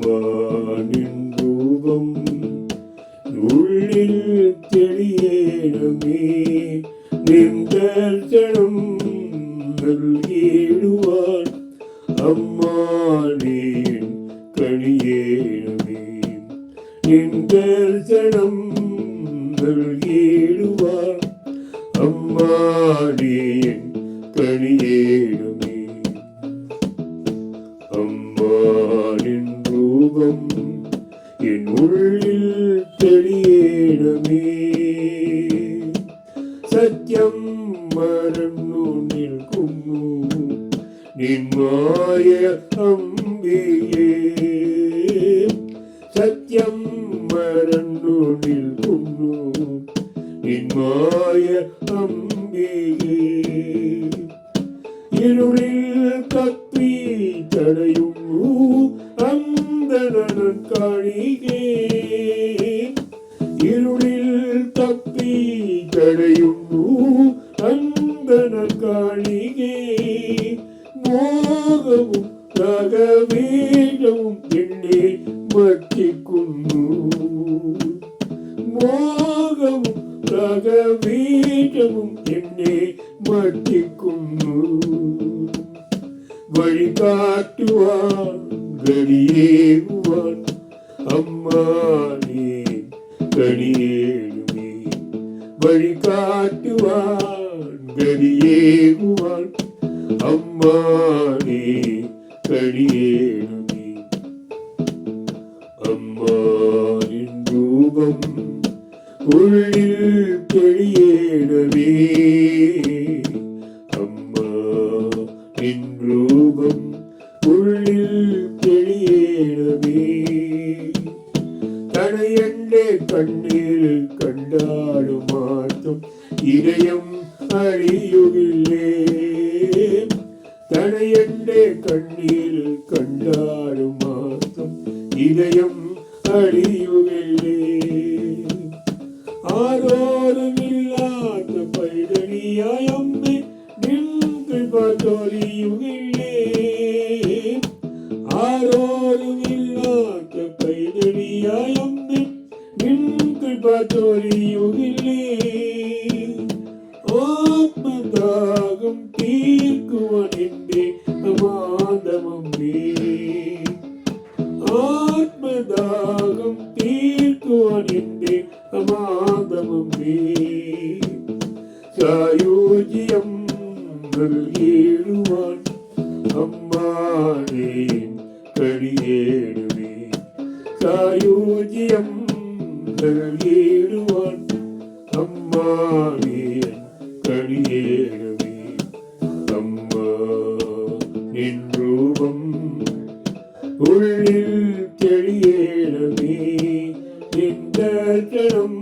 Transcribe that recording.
அம்மா நின் ரூபம் உள்ளில் தெளியேனமே நின் தரிசனம் நல்கிடுவார் அம்மா நீன் கணியேனமே நின் தரிசனம் நல்கிடுவார் அம்மா நீன் கணியேனமே அம்மா நின் ரூபம் என் உள்ளில் தெளியேனமே சத்தியம் மறந்து நிற்குமோ நின் மாய அம்பியே சத்தியம் மறந்து நிற்குமோ நின் மாய அம்பியே இருளில் தப்பி தடையும் அந்த காணிகே இருளில் தப்பி தடையும் அந்த காணிகே மோகமும் ராகவேகமும் என்னே மட்டிக்குன்னு மோகமும் ராகவேகமும் என்னே மட்டிக்குன்னு வழிகாட்டுவான் கடியேகுவான் அம்மா நீ கடியேனுமே வழிகாட்டுவான் கடியேகுவான் அம்மா நீ கடியேனுமே அம்மா நின் ரூபம் உள்ளில் தெளியேனவே அம்மா நின் ரூபம் உள்ளில் தெளியேனவே தனையண்டே கண்ணீர் கண்டாடும் மாற்றம் இதயம் அழியுகில்லே தனையண்டே கண்ணீர் கண்டாடும் மாற்றம் இதயம் அழியுகில்லே ஆரோரும் இல்லாத பைதனியாய் அம்மே நின்று பார்த்தொழியுகில்லே ஆரோரும் இல்லாத பைதனியாய் அம்மே நின்று பார்த்தொழியுகில்லே ஆத்மதாகம் தீர்க்குவன் என்றே அமாந்தமம்பே ஆத்மதாகம் தீர்க்குவன் என்றே அமாந்தமம்பே சாயோஜியம் நல்கிடுவான் அம்மா நீன் கடியேனுமே சாயோஜியம் நல்கிடுவான் அம்மா நீன் கடியேனுமே அம்மா நின் ரூபம் உள்ளில் தெளியேனமே நின் தரிசனம்